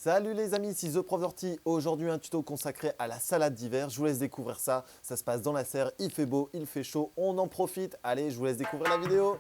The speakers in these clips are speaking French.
Salut les amis, ici The Prof d'Ortie. Aujourd'hui un tuto consacré à la salade d'hiver. Je vous laisse découvrir ça. Ça se passe dans la serre, il fait beau, il fait chaud, on en profite. Allez, je vous laisse découvrir la vidéo.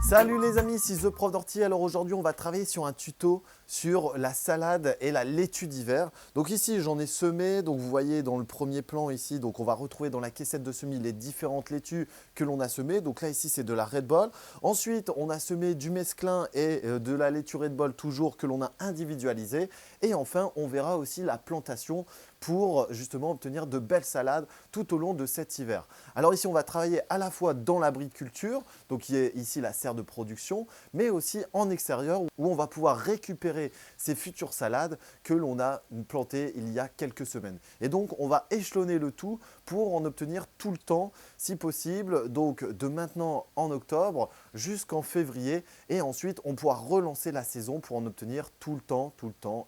Salut les amis, ici The Prof d'Ortie. Alors aujourd'hui, on va travailler sur un tuto sur la salade et la laitue d'hiver. Donc ici, j'en ai semé. Donc vous voyez dans le premier plan ici, donc on va retrouver dans la caissette de semis les différentes laitues que l'on a semées. Donc là ici, c'est de la Red Ball. Ensuite, on a semé du mesclin et de la laitue Red Ball toujours que l'on a individualisé. Et enfin, on verra aussi la plantation pour justement obtenir de belles salades tout au long de cet hiver. Alors ici, on va travailler à la fois dans l'abri de culture, donc qui est ici la serre de production, mais aussi en extérieur où on va pouvoir récupérer ces futures salades que l'on a plantées il y a quelques semaines. Et donc, on va échelonner le tout pour en obtenir tout le temps, si possible, donc de maintenant en octobre jusqu'en février. Et ensuite, on pourra relancer la saison pour en obtenir tout le temps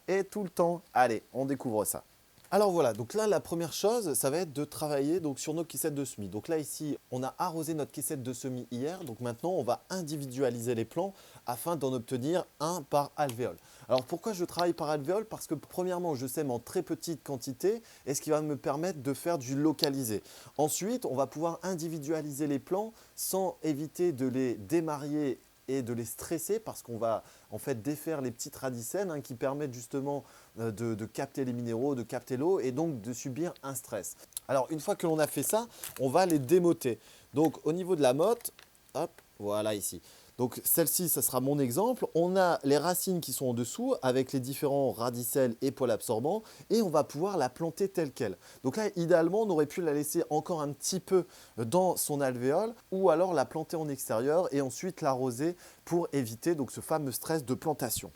et tout le temps. Allez, on découvre ça. Alors voilà, donc là la première chose, ça va être de travailler donc, sur nos caissettes de semis. Donc là ici, on a arrosé notre caissette de semis hier, donc maintenant on va individualiser les plants afin d'en obtenir un par alvéole. Alors pourquoi je travaille par alvéole? Parce que premièrement, je sème en très petite quantité et ce qui va me permettre de faire du localisé. Ensuite, on va pouvoir individualiser les plants sans éviter de les démarier et de les stresser parce qu'on va en fait défaire les petites radicelles qui permettent justement de capter les minéraux, de capter l'eau et donc de subir un stress. Alors une fois que l'on a fait ça, on va les démotter. Donc au niveau de la motte, hop, voilà ici. Donc celle-ci, ça sera mon exemple. On a les racines qui sont en dessous avec les différents radicelles et poils absorbants et on va pouvoir la planter telle qu'elle. Donc là, idéalement, on aurait pu la laisser encore un petit peu dans son alvéole ou alors la planter en extérieur et ensuite l'arroser pour éviter donc ce fameux stress de plantation.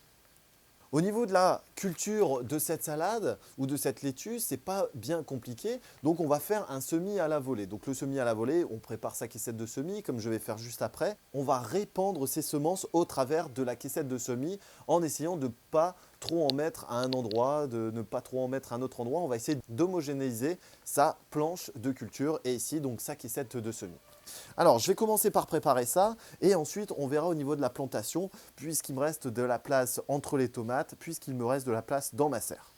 Au niveau de la culture de cette salade ou de cette laitue, ce n'est pas bien compliqué. Donc, on va faire un semis à la volée. Donc, le semis à la volée, on prépare sa caissette de semis, comme je vais faire juste après. On va répandre ces semences au travers de la caissette de semis en essayant de ne pas trop en mettre à un endroit, de ne pas trop en mettre à un autre endroit. On va essayer d'homogénéiser sa planche de culture et ici, donc, sa caissette de semis. Alors, je vais commencer par préparer ça et ensuite, on verra au niveau de la plantation puisqu'il me reste de la place entre les tomates, puisqu'il me reste de la place dans ma serre.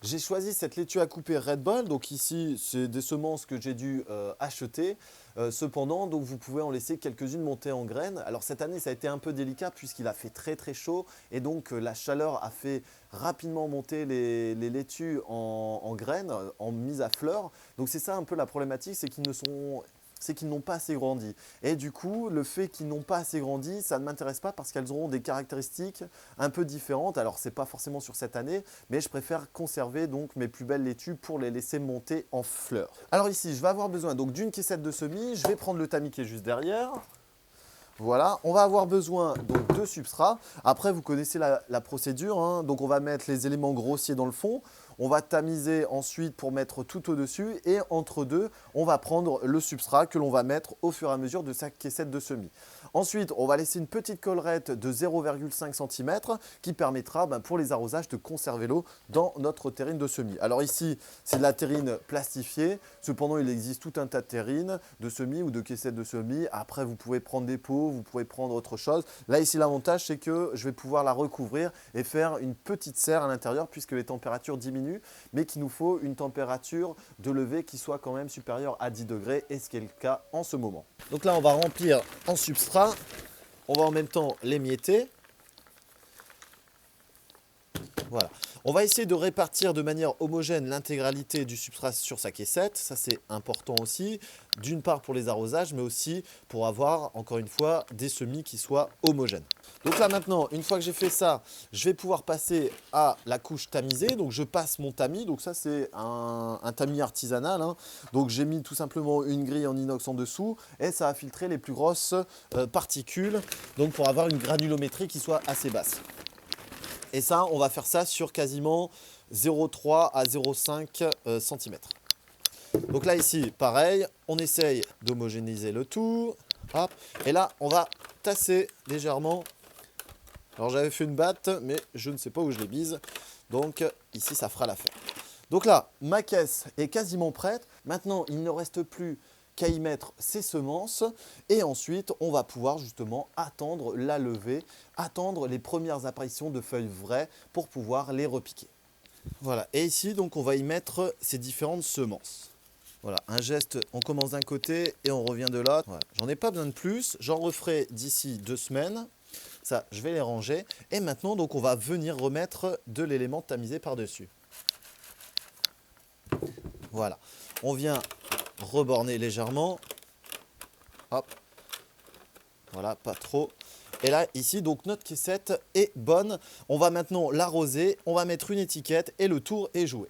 J'ai choisi cette laitue à couper Red Ball, donc ici, c'est des semences que j'ai dû acheter. Cependant, donc, vous pouvez en laisser quelques-unes monter en graines. Alors cette année, ça a été un peu délicat puisqu'il a fait très très chaud et donc la chaleur a fait rapidement monter les laitues en graines, en mise à fleur. Donc c'est ça un peu la problématique, c'est qu'ils n'ont pas assez grandi. Et du coup, le fait qu'ils n'ont pas assez grandi, ça ne m'intéresse pas parce qu'elles auront des caractéristiques un peu différentes. Alors, ce n'est pas forcément sur cette année, mais je préfère conserver donc mes plus belles laitues pour les laisser monter en fleurs. Alors ici, je vais avoir besoin donc d'une caissette de semis. Je vais prendre le tamis qui est juste derrière. Voilà, on va avoir besoin donc de substrat. Après, vous connaissez la procédure. Donc, on va mettre les éléments grossiers dans le fond. On va tamiser ensuite pour mettre tout au-dessus. Et entre deux, on va prendre le substrat que l'on va mettre au fur et à mesure de sa caissette de semis. Ensuite, on va laisser une petite collerette de 0,5 cm qui permettra pour les arrosages de conserver l'eau dans notre terrine de semis. Alors ici, c'est de la terrine plastifiée. Cependant, il existe tout un tas de terrines de semis ou de caissettes de semis. Après, vous pouvez prendre des pots, vous pouvez prendre autre chose. Là, ici, l'avantage, c'est que je vais pouvoir la recouvrir et faire une petite serre à l'intérieur puisque les températures diminuent, mais qu'il nous faut une température de levée qui soit quand même supérieure à 10 degrés, et ce qui est le cas en ce moment. Donc là, on va remplir en substrat. On va en même temps l'émietter. Voilà. On va essayer de répartir de manière homogène l'intégralité du substrat sur sa caissette. Ça, c'est important aussi. D'une part pour les arrosages, mais aussi pour avoir, encore une fois, des semis qui soient homogènes. Donc là, maintenant, une fois que j'ai fait ça, je vais pouvoir passer à la couche tamisée. Donc, je passe mon tamis. Donc, ça, c'est un tamis artisanal. Donc, j'ai mis tout simplement une grille en inox en dessous et ça va filtrer les plus grosses particules. Donc, pour avoir une granulométrie qui soit assez basse. Et ça, on va faire ça sur quasiment 0,3 à 0,5 cm. Donc là, ici, pareil, on essaye d'homogénéiser le tout. Hop. Et là, on va tasser légèrement. Alors, j'avais fait une batte, mais je ne sais pas où je l'ai bise. Donc, ici, ça fera l'affaire. Donc là, ma caisse est quasiment prête. Maintenant, il ne reste plus qu'à y mettre ses semences et ensuite on va pouvoir justement attendre la levée, attendre les premières apparitions de feuilles vraies pour pouvoir les repiquer. Voilà, et ici donc on va y mettre ces différentes semences. Voilà, un geste, on commence d'un côté et on revient de l'autre. Voilà. J'en ai pas besoin de plus, j'en referai d'ici 2 semaines. Ça, je vais les ranger. Et maintenant, donc, on va venir remettre de l'élément tamisé par-dessus. Voilà, on vient reborner légèrement. Hop, voilà, pas trop. Et là, ici, donc notre caissette est bonne. On va maintenant l'arroser, on va mettre une étiquette et le tour est joué.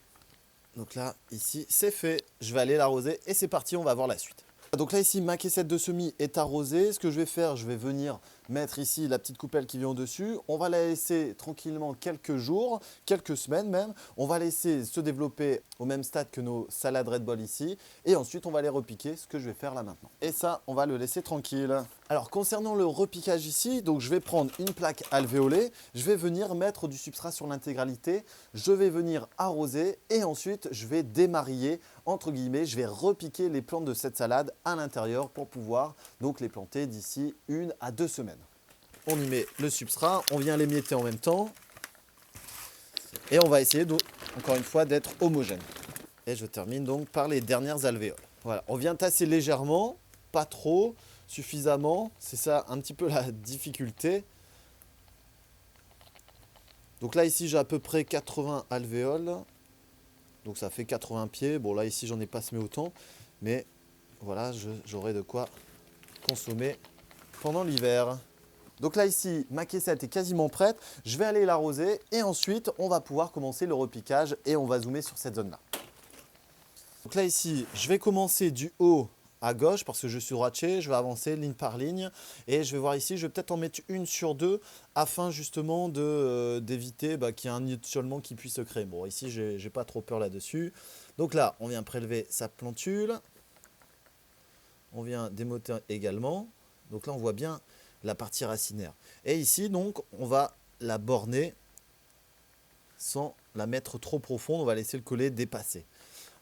Donc là, ici, c'est fait. Je vais aller l'arroser et c'est parti, on va voir la suite. Donc là, ici, ma caissette de semis est arrosée. Ce que je vais faire, je vais venir mettre ici la petite coupelle qui vient au-dessus. On va la laisser tranquillement quelques jours, quelques semaines même. On va laisser se développer au même stade que nos salades Red Bull ici. Et ensuite, on va les repiquer, ce que je vais faire là maintenant. Et ça, on va le laisser tranquille. Alors, concernant le repiquage ici, donc je vais prendre une plaque alvéolée. Je vais venir mettre du substrat sur l'intégralité. Je vais venir arroser et ensuite, je vais démariller, entre guillemets. Je vais repiquer les plantes de cette salade à l'intérieur pour pouvoir donc les planter d'ici 1 à 2 semaines. On y met le substrat, on vient l'émietter en même temps et on va essayer encore une fois d'être homogène. Et je termine donc par les dernières alvéoles. Voilà, on vient tasser légèrement, pas trop, suffisamment, c'est ça un petit peu la difficulté. Donc là ici j'ai à peu près 80 alvéoles, donc ça fait 80 pieds. Bon là ici j'en ai pas semé autant, mais voilà, j'aurai de quoi consommer pendant l'hiver. Donc là ici, ma caissette est quasiment prête. Je vais aller l'arroser et ensuite, on va pouvoir commencer le repiquage et on va zoomer sur cette zone-là. Donc là ici, je vais commencer du haut à gauche parce que je suis droitier. Je vais avancer ligne par ligne et je vais voir ici, je vais peut-être en mettre une sur deux afin justement d'éviter qu'il y ait un étiolement qui puisse se créer. Bon, ici, j'ai pas trop peur là-dessus. Donc là, on vient prélever sa plantule. On vient démoter également. Donc là, on voit bien la partie racinaire. Et ici, donc, on va la borner sans la mettre trop profonde. On va laisser le collet dépasser.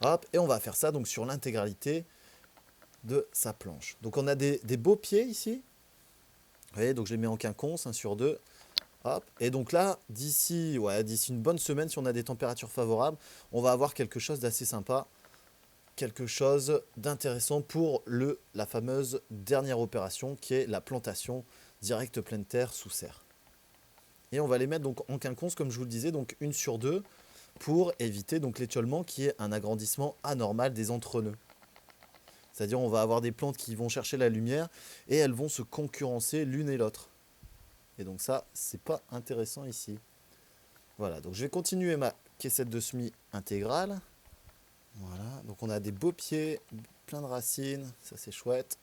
Hop, et on va faire ça donc sur l'intégralité de sa planche. Donc, on a des beaux pieds ici. Vous voyez, donc je les mets en quinconce, 1 sur 2. Hop, et donc là, d'ici une bonne semaine, si on a des températures favorables, on va avoir quelque chose d'assez sympa. Quelque chose d'intéressant pour la fameuse dernière opération qui est la plantation directe pleine terre sous serre. Et on va les mettre donc en quinconce comme je vous le disais, donc 1 sur 2 pour éviter donc l'étiolement qui est un agrandissement anormal des entrenœuds. C'est-à-dire on va avoir des plantes qui vont chercher la lumière et elles vont se concurrencer l'une et l'autre. Et donc ça, c'est pas intéressant ici. Voilà, donc je vais continuer ma caissette de semis intégrale. Voilà, donc on a des beaux pieds, plein de racines, ça c'est chouette.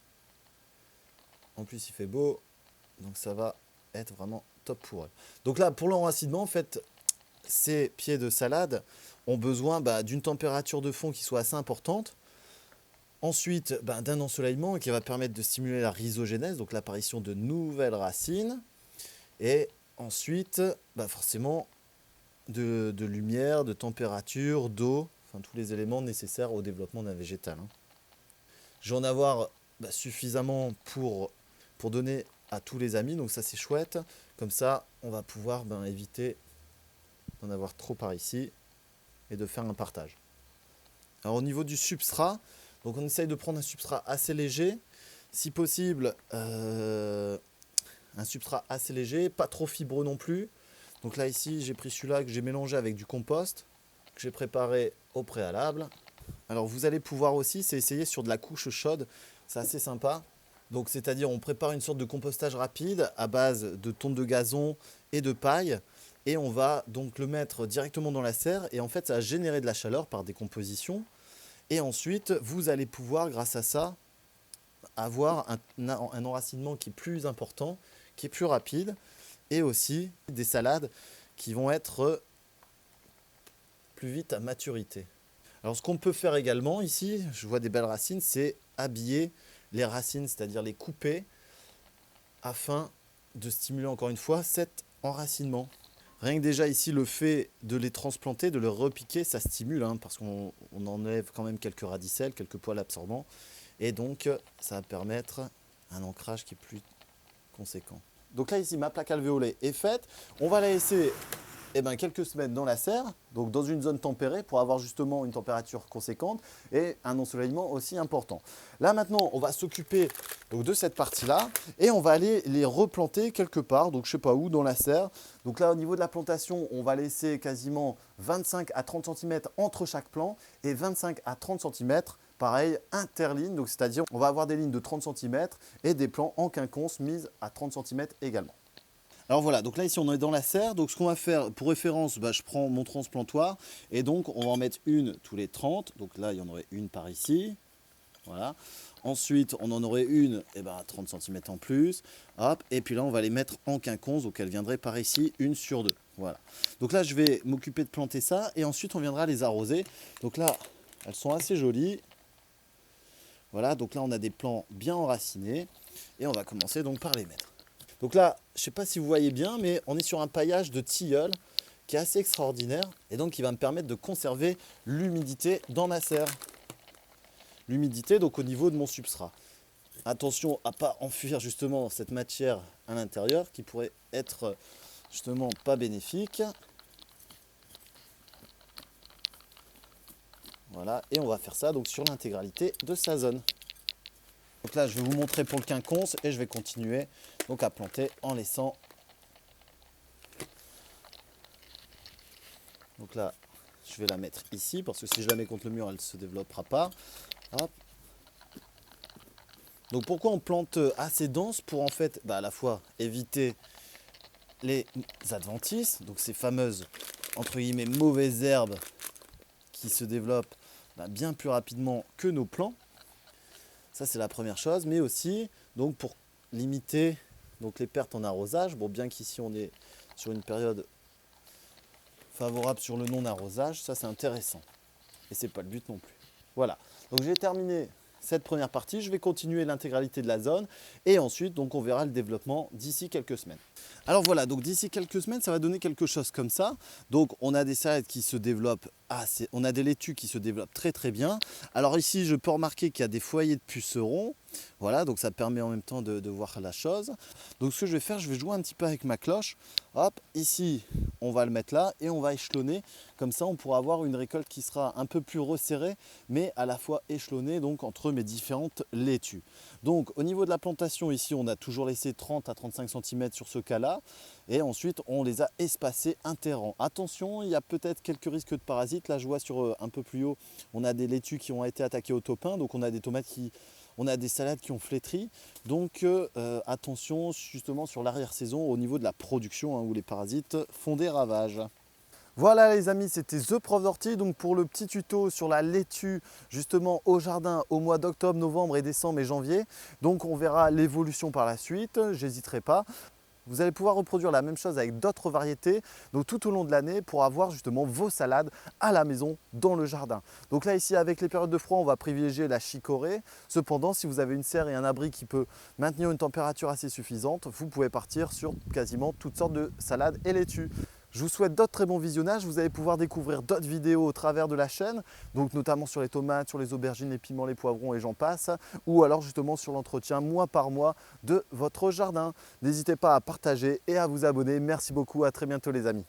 En plus il fait beau, donc ça va être vraiment top pour eux. Donc là pour l'enracinement, en fait, ces pieds de salade ont besoin d'une température de fond qui soit assez importante. Ensuite d'un ensoleillement qui va permettre de stimuler la rhizogénèse, donc l'apparition de nouvelles racines. Et ensuite forcément de lumière, de température, d'eau. Enfin, tous les éléments nécessaires au développement d'un végétal. Je vais en avoir suffisamment pour donner à tous les amis, donc ça c'est chouette. Comme ça, on va pouvoir éviter d'en avoir trop par ici et de faire un partage. Alors au niveau du substrat, donc on essaye de prendre un substrat assez léger, si possible un substrat assez léger, pas trop fibreux non plus. Donc là ici, j'ai pris celui-là que j'ai mélangé avec du compost que j'ai préparé au préalable. Alors vous allez pouvoir aussi, c'est essayer sur de la couche chaude, c'est assez sympa. Donc c'est-à-dire on prépare une sorte de compostage rapide à base de tonte de gazon et de paille et on va donc le mettre directement dans la serre et en fait ça va générer de la chaleur par décomposition et ensuite vous allez pouvoir grâce à ça avoir un enracinement qui est plus important, qui est plus rapide et aussi des salades qui vont être plus vite à maturité. Alors ce qu'on peut faire également ici, je vois des belles racines, c'est habiller les racines, c'est-à-dire les couper afin de stimuler encore une fois cet enracinement. Rien que déjà ici le fait de les transplanter, de les repiquer, ça stimule parce qu'on enlève quand même quelques radicelles, quelques poils absorbants Et donc, ça va permettre un ancrage qui est plus conséquent. Donc là, ici, ma plaque alvéolée est faite. On va la laisser quelques semaines dans la serre, donc dans une zone tempérée pour avoir justement une température conséquente et un ensoleillement aussi important. Là maintenant, on va s'occuper de cette partie-là et on va aller les replanter quelque part, donc je sais pas où, dans la serre. Donc là, au niveau de la plantation, on va laisser quasiment 25 à 30 cm entre chaque plant et 25 à 30 cm pareil, interlignes, donc c'est-à-dire on va avoir des lignes de 30 cm et des plants en quinconce mises à 30 cm également. Alors voilà, donc là ici on est dans la serre, donc ce qu'on va faire pour référence, je prends mon transplantoir et donc on va en mettre une tous les 30, donc là il y en aurait une par ici, voilà. Ensuite on en aurait une à 30 cm en plus, hop, et puis là on va les mettre en quinconce, donc elles viendraient par ici, une sur deux, voilà. Donc là je vais m'occuper de planter ça et ensuite on viendra les arroser, donc là elles sont assez jolies, voilà, donc là on a des plants bien enracinés et on va commencer donc par les mettre. Donc là, je ne sais pas si vous voyez bien, mais on est sur un paillage de tilleul qui est assez extraordinaire et donc qui va me permettre de conserver l'humidité dans ma serre. L'humidité donc au niveau de mon substrat. Attention à ne pas enfuir justement cette matière à l'intérieur qui pourrait être justement pas bénéfique. Voilà, et on va faire ça donc sur l'intégralité de sa zone. Donc là, je vais vous montrer pour le quinconce et je vais continuer donc à planter en laissant. Donc là, je vais la mettre ici parce que si je la mets contre le mur, elle ne se développera pas. Hop. Donc pourquoi on plante assez dense? Pour en fait à la fois éviter les adventices, donc ces fameuses entre guillemets mauvaises herbes qui se développent bien plus rapidement que nos plants. Ça c'est la première chose, mais aussi donc pour limiter donc les pertes en arrosage. Bon, bien qu'ici on est sur une période favorable sur le non-arrosage, ça c'est intéressant. Et c'est pas le but non plus. Voilà, donc j'ai terminé cette première partie, je vais continuer l'intégralité de la zone et ensuite donc on verra le développement d'ici quelques semaines. Alors voilà, donc d'ici quelques semaines, ça va donner quelque chose comme ça. Donc on a des salades qui se développent on a des laitues qui se développent très très bien. Alors ici, je peux remarquer qu'il y a des foyers de pucerons. Voilà, donc ça permet en même temps de voir la chose. Donc ce que je vais faire, je vais jouer un petit peu avec ma cloche. Hop, ici, on va le mettre là et on va échelonner. Comme ça, on pourra avoir une récolte qui sera un peu plus resserrée, mais à la fois échelonnée donc entre mes différentes laitues. Donc au niveau de la plantation, ici, on a toujours laissé 30 à 35 cm sur ce cas-là. Et ensuite, on les a espacés interrants. Attention, il y a peut-être quelques risques de parasites. Là, je vois sur un peu plus haut, on a des laitues qui ont été attaquées au topin. Donc on a des tomates on a des salades qui ont flétri, donc attention justement sur l'arrière-saison au niveau de la production où les parasites font des ravages. Voilà les amis, c'était The Prof d'Ortie, donc pour le petit tuto sur la laitue justement au jardin au mois d'octobre, novembre et décembre et janvier. Donc on verra l'évolution par la suite, j'hésiterai pas. Vous allez pouvoir reproduire la même chose avec d'autres variétés donc tout au long de l'année pour avoir justement vos salades à la maison dans le jardin. Donc là ici avec les périodes de froid on va privilégier la chicorée. Cependant si vous avez une serre et un abri qui peut maintenir une température assez suffisante, vous pouvez partir sur quasiment toutes sortes de salades et laitues. Je vous souhaite d'autres très bons visionnages, vous allez pouvoir découvrir d'autres vidéos au travers de la chaîne, donc notamment sur les tomates, sur les aubergines, les piments, les poivrons et j'en passe, ou alors justement sur l'entretien mois par mois de votre jardin. N'hésitez pas à partager et à vous abonner. Merci beaucoup, à très bientôt les amis.